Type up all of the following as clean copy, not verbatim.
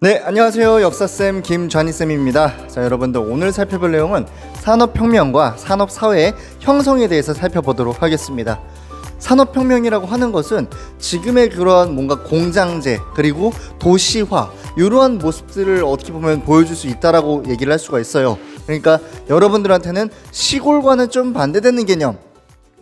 네, 안녕하세요. 역사쌤 김좌니쌤입니다. 자, 여러분들 오늘 살펴볼 내용은 산업혁명과 산업사회의 형성에 대해서 살펴보도록 하겠습니다. 산업혁명이라고 하는 것은 지금의 그러한 뭔가 공장제 그리고 도시화 이러한 모습들을 어떻게 보면 보여줄 수 있다라고 얘기를 할 수가 있어요. 그러니까 여러분들한테는 시골과는 좀 반대되는 개념.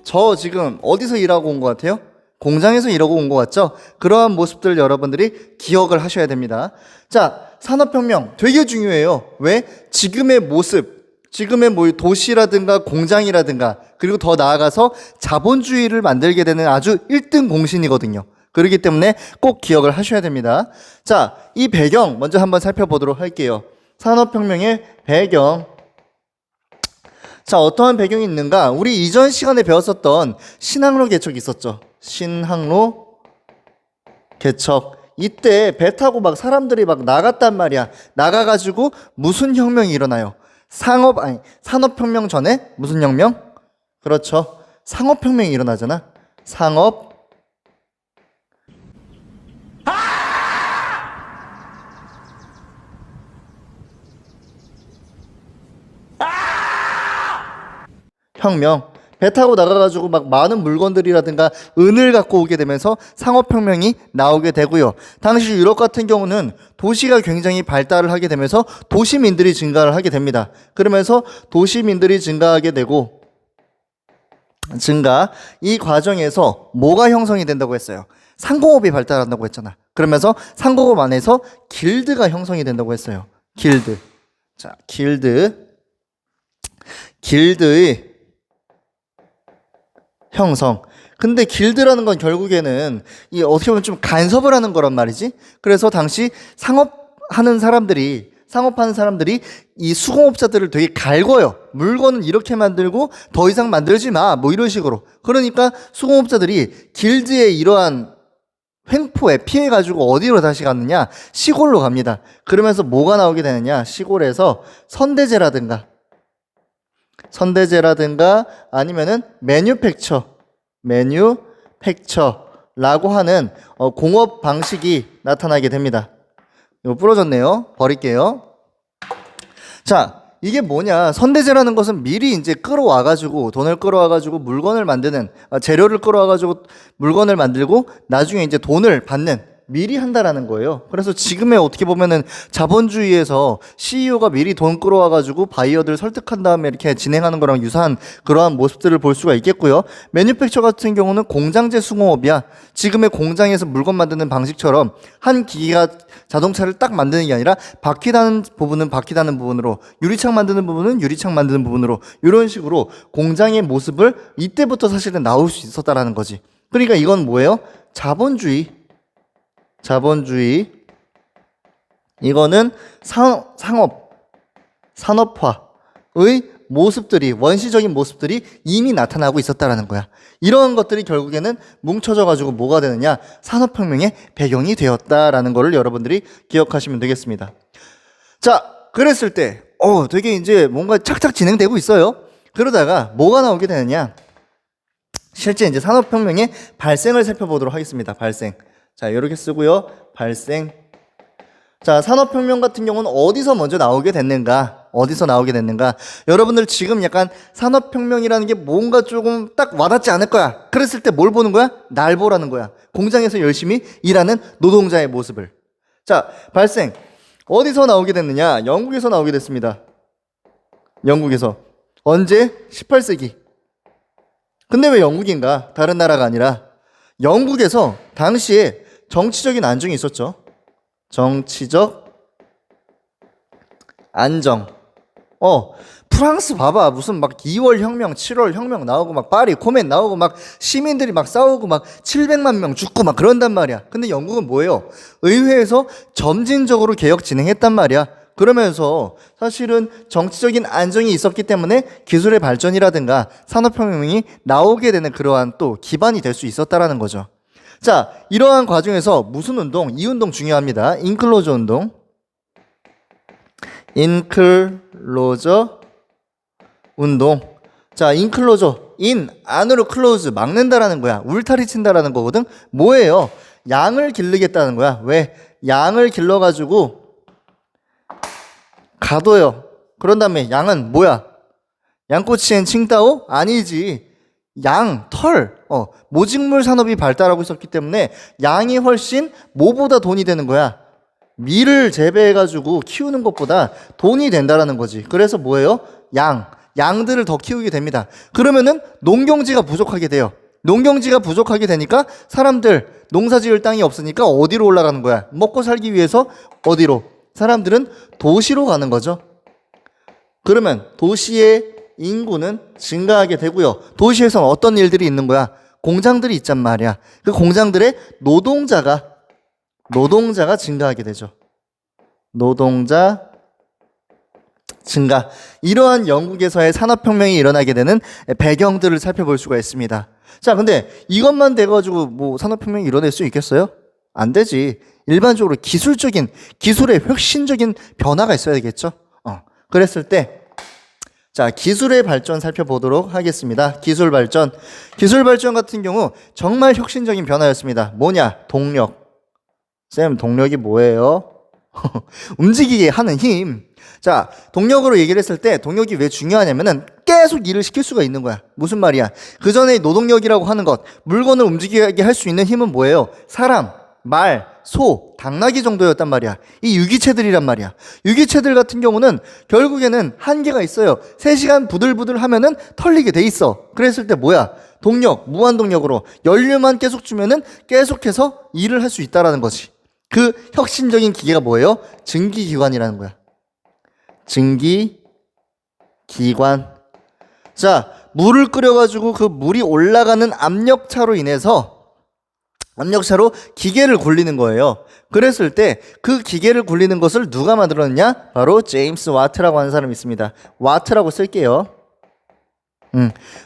저 지금 어디서 일하고 온 것 같아요? 공장에서 일하고 온 것 같죠? 그러한 모습들 여러분들이 기억을 하셔야 됩니다. 자, 산업혁명 되게 중요해요. 왜? 지금의 모습, 지금의 뭐 도시라든가 공장이라든가 그리고 더 나아가서 자본주의를 만들게 되는 아주 1등 공신이거든요. 그렇기 때문에 꼭 기억을 하셔야 됩니다. 자, 이 배경 먼저 한번 살펴보도록 할게요. 산업혁명의 배경. 자, 어떠한 배경이 있는가? 우리 이전 시간에 배웠었던 신항로 개척이 있었죠. 신항로 개척. 이때 배 타고 막 사람들이 막 나갔단 말이야. 나가가지고 무슨 혁명이 일어나요? 산업혁명 전에 무슨 혁명? 그렇죠. 상업혁명이 일어나잖아. 혁명. 배 타고 나가가지고 막 많은 물건들이라든가 은을 갖고 오게 되면서 상업혁명이 나오게 되고요. 당시 유럽 같은 경우는 도시가 굉장히 발달을 하게 되면서 도시민들이 증가를 하게 됩니다. 그러면서 도시민들이 증가하게 되고 이 과정에서 뭐가 형성이 된다고 했어요? 상공업이 발달한다고 했잖아. 그러면서 상공업 안에서 길드가 형성이 된다고 했어요. 길드. 자, 길드의 형성. 근데 길드라는 건 결국에는 이 어떻게 보면 좀 간섭을 하는 거란 말이지. 그래서 당시 상업하는 사람들이 이 수공업자들을 되게 갈궈요. 물건은 이렇게 만들고 더 이상 만들지 마. 뭐 이런 식으로. 그러니까 수공업자들이 길드의 이러한 횡포에 피해 가지고 어디로 다시 갔느냐? 시골로 갑니다. 그러면서 뭐가 나오게 되느냐? 시골에서 선대제라든가 아니면은 매뉴팩처라고 하는 공업 방식이 나타나게 됩니다. 이거 부러졌네요. 버릴게요. 자, 이게 뭐냐? 선대제라는 것은 미리 이제 끌어와가지고 돈을 끌어와가지고 물건을 만드는 재료를 끌어와가지고 물건을 만들고 나중에 이제 돈을 받는 미리 한다라는 거예요. 그래서 지금의 어떻게 보면은 자본주의에서 CEO가 미리 돈 끌어와가지고 바이어들 설득한 다음에 이렇게 진행하는 거랑 유사한 그러한 모습들을 볼 수가 있겠고요. 매뉴팩처 같은 경우는 공장제 수공업이야. 지금의 공장에서 물건 만드는 방식처럼 한 기계가 자동차를 딱 만드는 게 아니라 바퀴 다는 부분은 바퀴 다는 부분으로, 유리창 만드는 부분은 유리창 만드는 부분으로, 이런 식으로 공장의 모습을 이때부터 사실은 나올 수 있었다라는 거지. 그러니까 이건 뭐예요? 자본주의. 이거는 산업화의 모습들이, 원시적인 모습들이 이미 나타나고 있었다라는 거야. 이러한 것들이 결국에는 뭉쳐져 가지고 뭐가 되느냐? 산업혁명의 배경이 되었다라는 거를 여러분들이 기억하시면 되겠습니다. 자, 그랬을 때 되게 이제 뭔가 착착 진행되고 있어요. 그러다가 뭐가 나오게 되느냐? 실제 이제 산업혁명의 발생을 살펴보도록 하겠습니다. 발생. 자, 이렇게 쓰고요. 발생. 자, 산업혁명 같은 경우는 어디서 먼저 나오게 됐는가? 여러분들 지금 약간 산업혁명이라는 게 뭔가 조금 딱 와닿지 않을 거야. 그랬을 때 뭘 보는 거야? 날 보라는 거야. 공장에서 열심히 일하는 노동자의 모습을. 자, 발생. 어디서 나오게 됐느냐? 영국에서 나오게 됐습니다. 영국에서. 언제? 18세기. 근데 왜 영국인가? 다른 나라가 아니라. 영국에서 당시에 정치적인 안정이 있었죠. 정치적 안정. 프랑스 봐봐. 무슨 막 2월 혁명, 7월 혁명 나오고 막 파리 코멘 나오고 막 시민들이 막 싸우고 막 700만 명 죽고 막 그런단 말이야. 근데 영국은 뭐예요? 의회에서 점진적으로 개혁 진행했단 말이야. 그러면서 사실은 정치적인 안정이 있었기 때문에 기술의 발전이라든가 산업혁명이 나오게 되는 그러한 또 기반이 될 수 있었다라는 거죠. 자, 이러한 과정에서 무슨 운동? 이 운동 중요합니다. 인클로저 운동. 자, 인클로저. 안으로 클로즈. 막는다라는 거야. 울타리 친다라는 거거든. 뭐예요? 양을 기르겠다는 거야. 왜? 양을 길러가지고 가둬요. 그런 다음에 양은 뭐야? 양꼬치엔 칭따오? 아니지. 양, 털, 모직물 산업이 발달하고 있었기 때문에 양이 훨씬 뭐보다 돈이 되는 거야? 밀을 재배해가지고 키우는 것보다 돈이 된다라는 거지. 그래서 뭐예요? 양들을 더 키우게 됩니다. 그러면은 농경지가 부족하게 돼요. 농경지가 부족하게 되니까 사람들 농사 지을 땅이 없으니까 어디로 올라가는 거야? 먹고 살기 위해서 어디로? 사람들은 도시로 가는 거죠. 그러면 도시의 인구는 증가하게 되고요. 도시에서는 어떤 일들이 있는 거야? 공장들이 있단 말이야. 그 공장들의 노동자가 증가하게 되죠. 노동자 증가. 이러한 영국에서의 산업혁명이 일어나게 되는 배경들을 살펴볼 수가 있습니다. 자, 근데 이것만 돼가지고 뭐 산업혁명이 일어날 수 있겠어요? 안 되지. 일반적으로 기술의 혁신적인 변화가 있어야 되겠죠? 그랬을 때, 자, 기술의 발전 살펴보도록 하겠습니다. 기술 발전 같은 경우 정말 혁신적인 변화였습니다. 뭐냐? 동력. 쌤, 동력이 뭐예요? 움직이게 하는 힘. 자, 동력으로 얘기를 했을 때 동력이 왜 중요하냐면은 계속 일을 시킬 수가 있는 거야. 무슨 말이야? 그 전에 노동력이라고 하는 것, 물건을 움직이게 할 수 있는 힘은 뭐예요? 사람, 말, 소, 당나귀 정도였단 말이야. 이 유기체들이란 말이야. 유기체들 같은 경우는 결국에는 한계가 있어요. 3시간 부들부들 하면은 털리게 돼 있어. 그랬을 때 뭐야? 동력, 무한동력으로 연료만 계속 주면은 계속해서 일을 할 수 있다라는 거지. 그 혁신적인 기계가 뭐예요? 증기기관이라는 거야. 증기기관. 자, 물을 끓여가지고 그 물이 올라가는 압력차로 기계를 굴리는 거예요. 그랬을 때 그 기계를 굴리는 것을 누가 만들었냐? 바로 제임스 와트라고 하는 사람이 있습니다. 와트라고 쓸게요.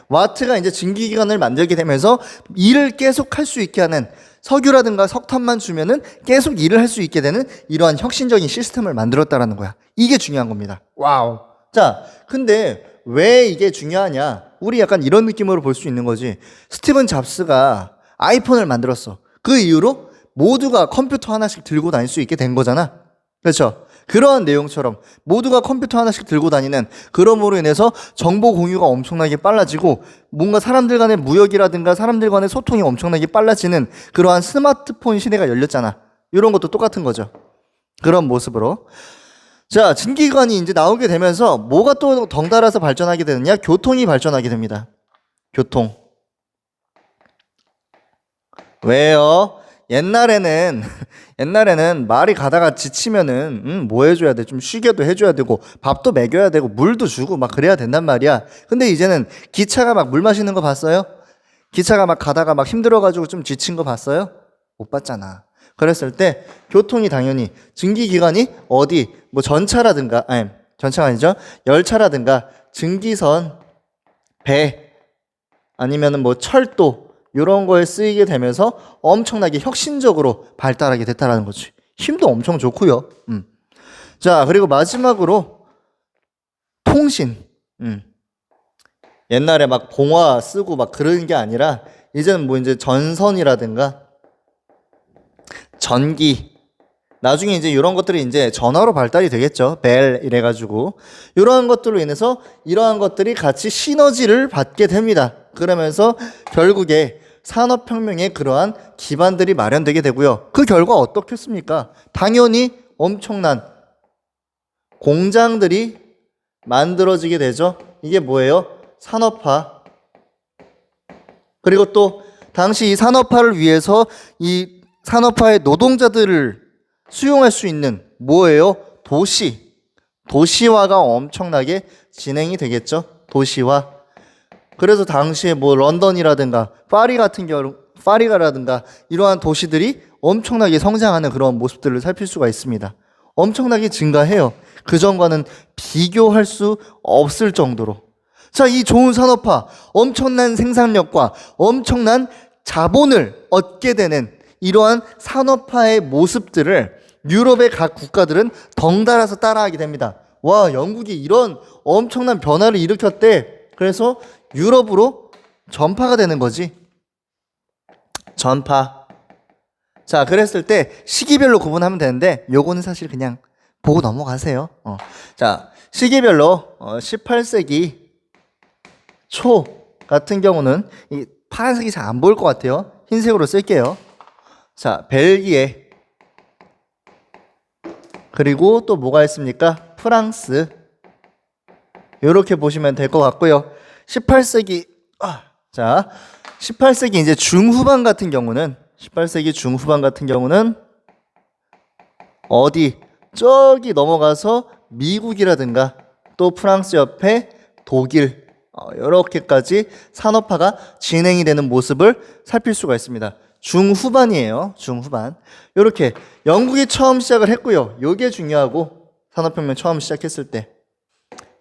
와트가 이제 증기기관을 만들게 되면서 일을 계속 할 수 있게 하는, 석유라든가 석탄만 주면은 계속 일을 할 수 있게 되는 이러한 혁신적인 시스템을 만들었다라는 거야. 이게 중요한 겁니다. 와우. 자, 근데 왜 이게 중요하냐? 우리 약간 이런 느낌으로 볼 수 있는 거지. 스티븐 잡스가 아이폰을 만들었어. 그 이후로 모두가 컴퓨터 하나씩 들고 다닐 수 있게 된 거잖아. 그렇죠? 그러한 내용처럼 모두가 컴퓨터 하나씩 들고 다니는, 그럼으로 인해서 정보 공유가 엄청나게 빨라지고 뭔가 사람들 간의 무역이라든가 사람들 간의 소통이 엄청나게 빨라지는 그러한 스마트폰 시대가 열렸잖아. 이런 것도 똑같은 거죠. 그런 모습으로. 자, 증기기관이 이제 나오게 되면서 뭐가 또 덩달아서 발전하게 되느냐? 교통이 발전하게 됩니다. 교통. 왜요? 옛날에는 말이 가다가 지치면은 뭐 해줘야 돼? 좀 쉬게도 해줘야 되고 밥도 먹여야 되고 물도 주고 막 그래야 된단 말이야. 근데 이제는 기차가 막 물 마시는 거 봤어요? 기차가 막 가다가 막 힘들어가지고 좀 지친 거 봤어요? 못 봤잖아. 그랬을 때 교통이 당연히, 증기기관이 어디 뭐 전차라든가, 아니 전차가 아니죠, 열차라든가 증기선, 배, 아니면은 뭐 철도, 이런 거에 쓰이게 되면서 엄청나게 혁신적으로 발달하게 됐다라는 거지. 힘도 엄청 좋고요. 자, 그리고 마지막으로 통신. 옛날에 막 봉화 쓰고 막 그런 게 아니라 이제는 뭐 이제 전선이라든가 전기, 나중에 이제 이런 것들이 이제 전화로 발달이 되겠죠. 벨 이래가지고 이러한 것들로 인해서 이러한 것들이 같이 시너지를 받게 됩니다. 그러면서 결국에 산업혁명의 그러한 기반들이 마련되게 되고요. 그 결과 어떻겠습니까? 당연히 엄청난 공장들이 만들어지게 되죠. 이게 뭐예요? 산업화. 그리고 또 당시 이 산업화를 위해서 이 산업화의 노동자들을 수용할 수 있는 뭐예요? 도시화가 엄청나게 진행이 되겠죠. 도시화. 그래서 당시에 뭐 런던이라든가 파리가라든가 이러한 도시들이 엄청나게 성장하는 그런 모습들을 살필 수가 있습니다. 엄청나게 증가해요. 그전과는 비교할 수 없을 정도로. 자, 이 좋은 산업화, 엄청난 생산력과 엄청난 자본을 얻게 되는 이러한 산업화의 모습들을 유럽의 각 국가들은 덩달아서 따라하게 됩니다. 와, 영국이 이런 엄청난 변화를 일으켰대. 그래서 유럽으로 전파가 되는 거지. 전파. 자, 그랬을 때 시기별로 구분하면 되는데 요거는 사실 그냥 보고 넘어가세요. 자, 시기별로 18세기 초 같은 경우는 이 파란색이 잘 안 보일 것 같아요. 흰색으로 쓸게요. 자, 벨기에, 그리고 또 뭐가 있습니까? 프랑스. 이렇게 보시면 될 것 같고요. 18세기 자, 18세기 이제 중후반 같은 경우는 어디 저기 넘어가서 미국이라든가 또 프랑스 옆에 독일, 이렇게까지 산업화가 진행이 되는 모습을 살필 수가 있습니다. 중후반이에요. 중후반. 이렇게 영국이 처음 시작을 했고요. 요게 중요하고, 산업혁명 처음 시작했을 때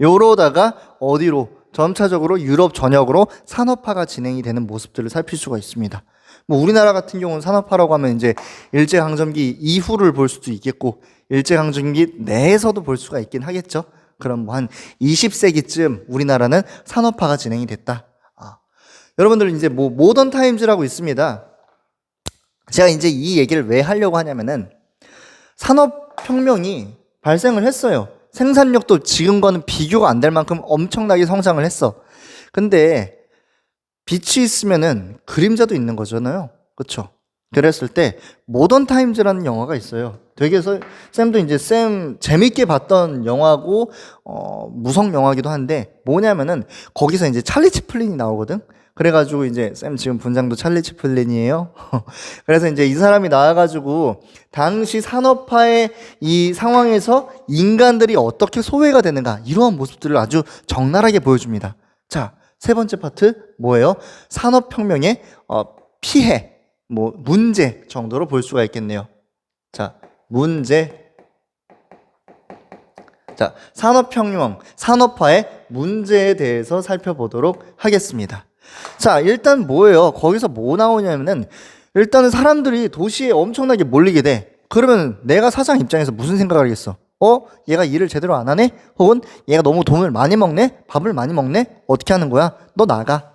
요러다가 어디로 점차적으로 유럽 전역으로 산업화가 진행이 되는 모습들을 살필 수가 있습니다. 뭐 우리나라 같은 경우는 산업화라고 하면 이제 일제강점기 이후를 볼 수도 있겠고, 일제강점기 내에서도 볼 수가 있긴 하겠죠. 그럼 뭐 한 20세기쯤 우리나라는 산업화가 진행이 됐다. 여러분들 이제 뭐 모던 타임즈라고 있습니다. 제가 이제 이 얘기를 왜 하려고 하냐면은 산업혁명이 발생을 했어요. 생산력도 지금과는 비교가 안 될 만큼 엄청나게 성장을 했어. 근데 빛이 있으면은 그림자도 있는 거잖아요. 그렇죠? 그랬을 때 모던 타임즈라는 영화가 있어요. 되게 쌤도 이제 재밌게 봤던 영화고 무성 영화기도 한데, 뭐냐면은 거기서 이제 찰리 채플린이 나오거든. 그래가지고 이제 쌤 지금 분장도 찰리 채플린이에요. 그래서 이제 이 사람이 나와가지고 당시 산업화의 이 상황에서 인간들이 어떻게 소외가 되는가, 이러한 모습들을 아주 적나라하게 보여줍니다. 자, 세 번째 파트 뭐예요? 산업혁명의 피해, 뭐 문제 정도로 볼 수가 있겠네요. 자, 문제. 자, 산업혁명, 산업화의 문제에 대해서 살펴보도록 하겠습니다. 자, 일단 뭐예요? 거기서 뭐 나오냐면은, 일단은 사람들이 도시에 엄청나게 몰리게 돼. 그러면 내가 사장 입장에서 무슨 생각을 하겠어? 얘가 일을 제대로 안 하네? 혹은 얘가 너무 돈을 많이 먹네? 밥을 많이 먹네? 어떻게 하는 거야? 너 나가.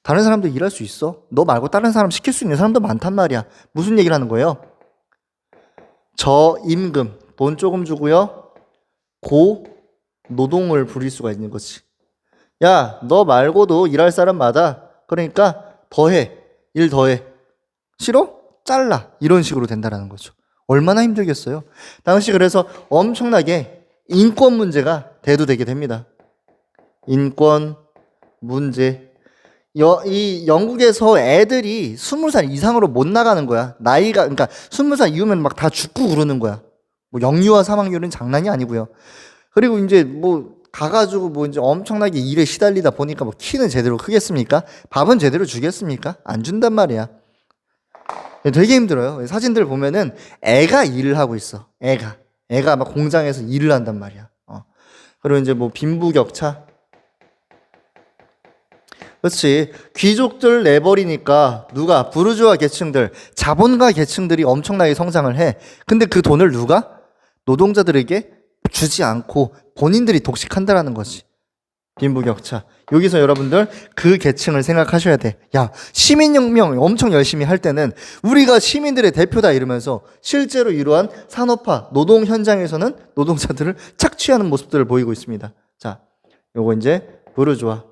다른 사람도 일할 수 있어. 너 말고 다른 사람 시킬 수 있는 사람도 많단 말이야. 무슨 얘기를 하는 거예요? 저임금, 돈 조금 주고요, 고 노동을 부릴 수가 있는 거지. 야, 너 말고도 일할 사람 많아. 그러니까 더해. 일 더해. 싫어? 잘라. 이런 식으로 된다라는 거죠. 얼마나 힘들겠어요. 당시 그래서 엄청나게 인권 문제가 대두되게 됩니다. 인권 문제. 이 영국에서 애들이 20살 이상으로 못 나가는 거야. 나이가, 그러니까 20살 이후면 막 다 죽고 그러는 거야. 뭐 영유아 사망률은 장난이 아니고요. 그리고 이제 뭐 가가지고 뭐 이제 엄청나게 일에 시달리다 보니까 뭐 키는 제대로 크겠습니까? 밥은 제대로 주겠습니까? 안 준단 말이야. 되게 힘들어요. 사진들 보면은 애가 일을 하고 있어. 애가 막 공장에서 일을 한단 말이야. 그리고 이제 뭐 빈부격차. 그렇지. 귀족들 내버리니까 누가? 부르주아 계층들, 자본가 계층들이 엄청나게 성장을 해. 근데 그 돈을 누가? 노동자들에게 주지 않고 본인들이 독식한다라는 거지. 빈부격차. 여기서 여러분들 그 계층을 생각하셔야 돼. 야, 시민혁명 엄청 열심히 할 때는 우리가 시민들의 대표다 이러면서 실제로 이러한 산업화, 노동 현장에서는 노동자들을 착취하는 모습들을 보이고 있습니다. 자, 요거 이제 부르주아.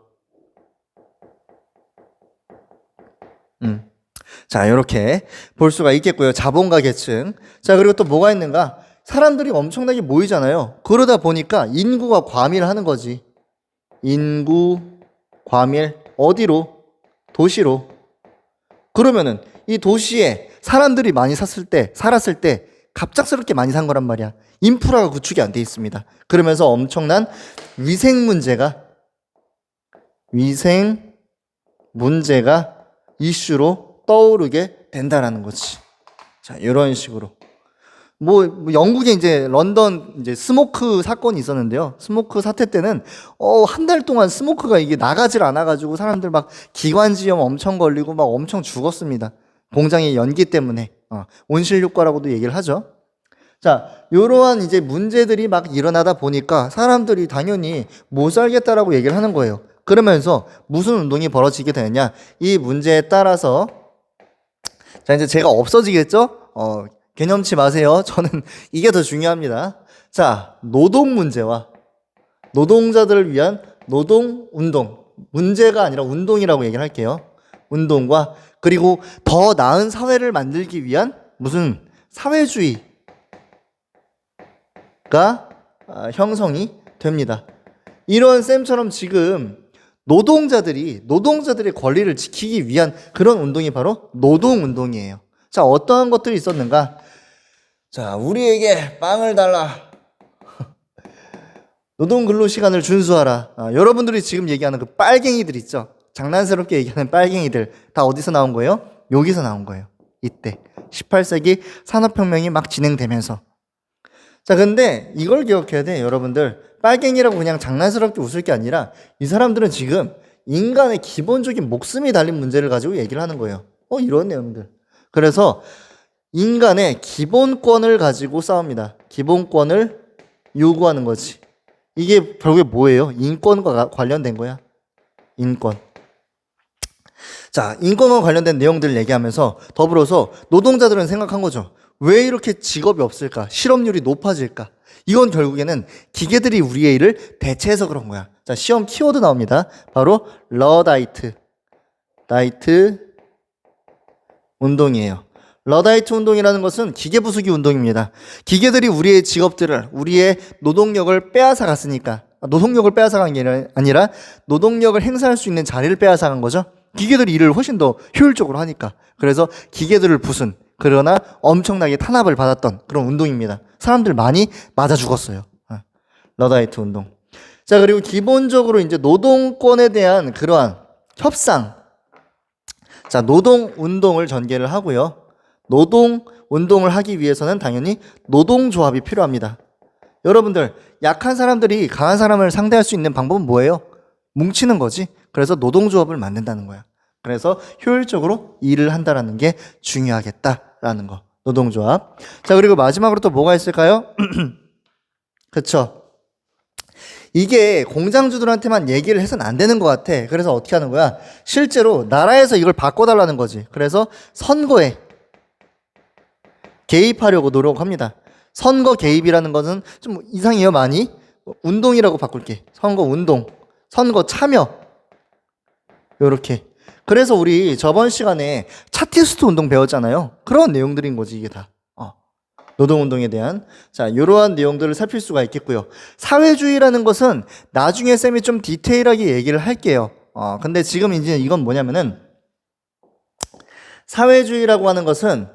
자, 이렇게 볼 수가 있겠고요. 자본가 계층. 자, 그리고 또 뭐가 있는가? 사람들이 엄청나게 모이잖아요. 그러다 보니까 인구가 과밀하는 거지. 인구 과밀. 어디로? 도시로. 그러면은 이 도시에 사람들이 많이 살았을 때 갑작스럽게 많이 산 거란 말이야. 인프라가 구축이 안 돼 있습니다. 그러면서 엄청난 위생 문제가 이슈로 떠오르게 된다라는 거지. 자, 이런 식으로. 뭐 영국에 이제 런던 이제 스모크 사건이 있었는데요. 스모크 사태 때는 한 달 동안 스모크가 이게 나가질 않아가지고 사람들 막 기관지염 엄청 걸리고 막 엄청 죽었습니다. 공장의 연기 때문에. 온실효과라고도 얘기를 하죠. 자, 이러한 이제 문제들이 막 일어나다 보니까 사람들이 당연히 못 살겠다라고 얘기를 하는 거예요. 그러면서 무슨 운동이 벌어지게 되느냐? 이 문제에 따라서 자, 이제 제가 없어지겠죠? 개념치 마세요. 저는 이게 더 중요합니다. 자, 노동 문제와 노동자들을 위한 노동 운동, 문제가 아니라 운동이라고 얘기를 할게요. 운동과 그리고 더 나은 사회를 만들기 위한 무슨 사회주의가 형성이 됩니다. 이런 쌤처럼 지금 노동자들의 권리를 지키기 위한 그런 운동이 바로 노동운동이에요. 자, 어떠한 것들이 있었는가? 자, 우리에게 빵을 달라. 노동근로시간을 준수하라. 여러분들이 지금 얘기하는 그 빨갱이들 있죠? 장난스럽게 얘기하는 빨갱이들 다 어디서 나온 거예요? 여기서 나온 거예요. 이때 18세기 산업혁명이 막 진행되면서. 자, 근데 이걸 기억해야 돼. 여러분들, 빨갱이라고 그냥 장난스럽게 웃을 게 아니라 이 사람들은 지금 인간의 기본적인 목숨이 달린 문제를 가지고 얘기를 하는 거예요. 이런 내용들. 그래서 인간의 기본권을 가지고 싸웁니다. 기본권을 요구하는 거지. 이게 결국에 뭐예요? 인권과 관련된 거야. 인권. 자, 인권과 관련된 내용들을 얘기하면서 더불어서 노동자들은 생각한 거죠. 왜 이렇게 직업이 없을까? 실업률이 높아질까? 이건 결국에는 기계들이 우리의 일을 대체해서 그런 거야. 자, 시험 키워드 나옵니다. 바로 러다이트 운동이에요. 러다이트 운동이라는 것은 기계 부수기 운동입니다. 기계들이 우리의 직업들을, 우리의 노동력을 빼앗아 갔으니까, 노동력을 빼앗아 간 게 아니라 노동력을 행사할 수 있는 자리를 빼앗아 간 거죠. 기계들이 일을 훨씬 더 효율적으로 하니까. 그래서 기계들을 부순, 그러나 엄청나게 탄압을 받았던 그런 운동입니다. 사람들 많이 맞아 죽었어요. 러다이트 운동. 자, 그리고 기본적으로 이제 노동권에 대한 그러한 협상. 자, 노동 운동을 전개를 하고요. 노동 운동을 하기 위해서는 당연히 노동조합이 필요합니다. 여러분들, 약한 사람들이 강한 사람을 상대할 수 있는 방법은 뭐예요? 뭉치는 거지. 그래서 노동조합을 만든다는 거야. 그래서 효율적으로 일을 한다는 게 중요하겠다라는 거. 노동조합. 자, 그리고 마지막으로 또 뭐가 있을까요? 그쵸. 이게 공장주들한테만 얘기를 해서는 안 되는 것 같아. 그래서 어떻게 하는 거야? 실제로 나라에서 이걸 바꿔달라는 거지. 그래서 선거에 개입하려고 노력합니다. 선거 개입이라는 것은 좀 이상해요, 많이. 운동이라고 바꿀게. 선거 운동, 선거 참여. 요렇게. 그래서 우리 저번 시간에 차티스트 운동 배웠잖아요. 그런 내용들인 거지, 이게 다. 노동운동에 대한. 자, 요러한 내용들을 살필 수가 있겠고요. 사회주의라는 것은 나중에 쌤이 좀 디테일하게 얘기를 할게요. 근데 지금 이제 이건 뭐냐면은 사회주의라고 하는 것은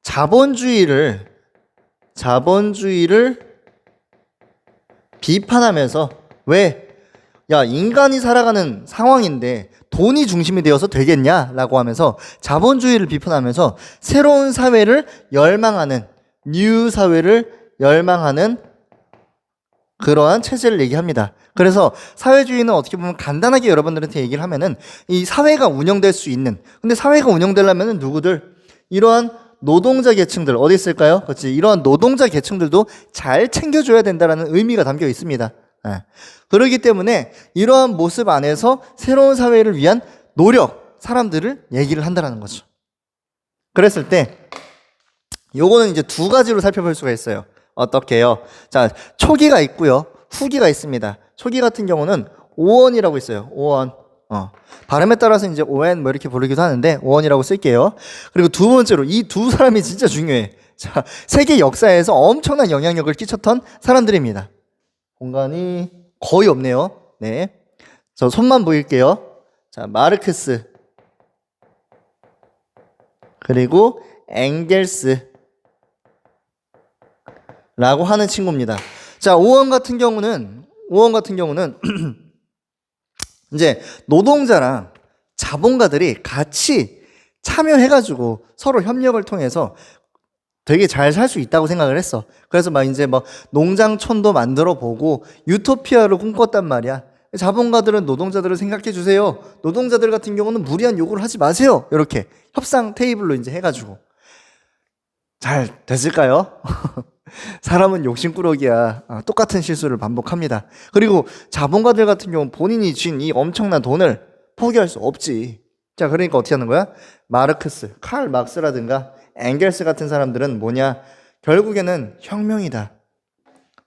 자본주의를 비판하면서 왜? 야, 인간이 살아가는 상황인데 돈이 중심이 되어서 되겠냐라고 하면서 자본주의를 비판하면서 새로운 사회를 열망하는 뉴 사회를 열망하는 그러한 체제를 얘기합니다. 그래서 사회주의는 어떻게 보면 간단하게 여러분들한테 얘기를 하면은 이 사회가 운영될 수 있는, 근데 사회가 운영되려면은 누구들? 이러한 노동자 계층들 어디 있을까요? 그렇지. 이러한 노동자 계층들도 잘 챙겨줘야 된다는 의미가 담겨 있습니다. 그렇기 때문에 이러한 모습 안에서 새로운 사회를 위한 노력, 사람들을 얘기를 한다는 거죠. 그랬을 때 요거는 이제 두 가지로 살펴볼 수가 있어요. 어떻게요? 자, 초기가 있고요. 후기가 있습니다. 초기 같은 경우는 오원이라고 있어요. 오원. 발음에 따라서 이제 ON 뭐 이렇게 부르기도 하는데 오원이라고 쓸게요. 그리고 두 번째로 이 두 사람이 진짜 중요해. 자, 세계 역사에서 엄청난 영향력을 끼쳤던 사람들입니다. 공간이 거의 없네요. 네. 저 손만 보일게요. 자, 마르크스. 그리고 엥겔스. 라고 하는 친구입니다. 자, 오원 같은 경우는 이제 노동자랑 자본가들이 같이 참여해가지고 서로 협력을 통해서 되게 잘 살 수 있다고 생각을 했어. 그래서 막 이제 뭐 농장촌도 만들어 보고 유토피아를 꿈꿨단 말이야. 자본가들은 노동자들을 생각해 주세요. 노동자들 같은 경우는 무리한 요구를 하지 마세요. 이렇게 협상 테이블로 이제 해가지고 잘 됐을까요? 사람은 욕심꾸러기야. 똑같은 실수를 반복합니다. 그리고 자본가들 같은 경우는 본인이 쥔 이 엄청난 돈을 포기할 수 없지. 자, 그러니까 어떻게 하는 거야? 마르크스, 칼 막스라든가 엥겔스 같은 사람들은 뭐냐? 결국에는 혁명이다.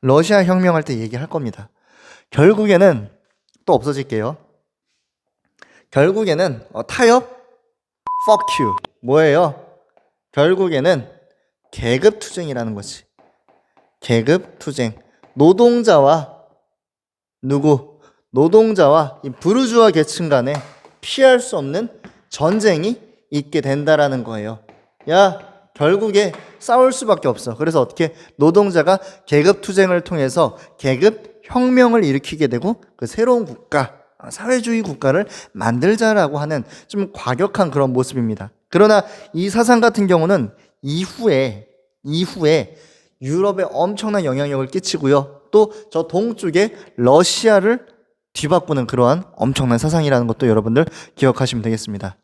러시아 혁명할 때 얘기할 겁니다. 결국에는 또 없어질게요. 결국에는 타협? Fuck you. 뭐예요? 결국에는 계급투쟁이라는 거지. 계급투쟁. 노동자와 노동자와 이 부르주아 계층 간에 피할 수 없는 전쟁이 있게 된다라는 거예요. 야, 결국에 싸울 수밖에 없어. 그래서 어떻게 노동자가 계급투쟁을 통해서 계급혁명을 일으키게 되고 그 새로운 국가, 사회주의 국가를 만들자라고 하는 좀 과격한 그런 모습입니다. 그러나 이 사상 같은 경우는 이후에 유럽에 엄청난 영향력을 끼치고요. 또 저 동쪽에 러시아를 뒤바꾸는 그러한 엄청난 사상이라는 것도 여러분들 기억하시면 되겠습니다.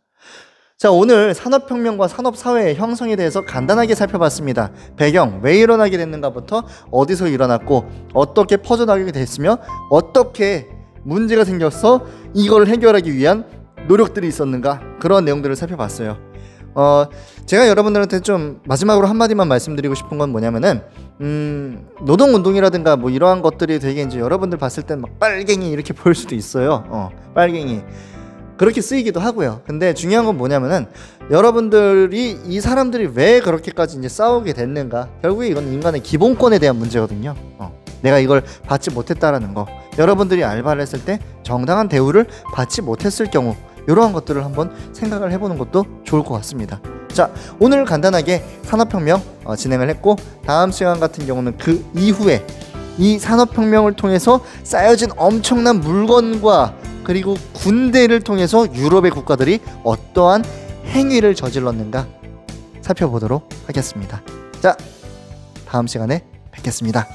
자, 오늘 산업혁명과 산업사회의 형성에 대해서 간단하게 살펴봤습니다. 배경, 왜 일어나게 됐는가부터 어디서 일어났고 어떻게 퍼져나가게 됐으며 어떻게 문제가 생겨서 이걸 해결하기 위한 노력들이 있었는가, 그런 내용들을 살펴봤어요. 제가 여러분들한테 좀 마지막으로 한마디만 말씀드리고 싶은 건 뭐냐면은 노동운동이라든가 뭐 이러한 것들이 되게 이제 여러분들 봤을 땐 막 빨갱이 이렇게 보일 수도 있어요. 빨갱이 그렇게 쓰이기도 하고요. 근데 중요한 건 뭐냐면은 여러분들이 이 사람들이 왜 그렇게까지 이제 싸우게 됐는가, 결국에 이건 인간의 기본권에 대한 문제거든요. 내가 이걸 받지 못했다라는 거, 여러분들이 알바를 했을 때 정당한 대우를 받지 못했을 경우, 이러한 것들을 한번 생각을 해보는 것도 좋을 것 같습니다. 자, 오늘 간단하게 산업혁명 진행을 했고, 다음 시간 같은 경우는 그 이후에 이 산업혁명을 통해서 쌓여진 엄청난 물건과 그리고 군대를 통해서 유럽의 국가들이 어떠한 행위를 저질렀는가 살펴보도록 하겠습니다. 자, 다음 시간에 뵙겠습니다.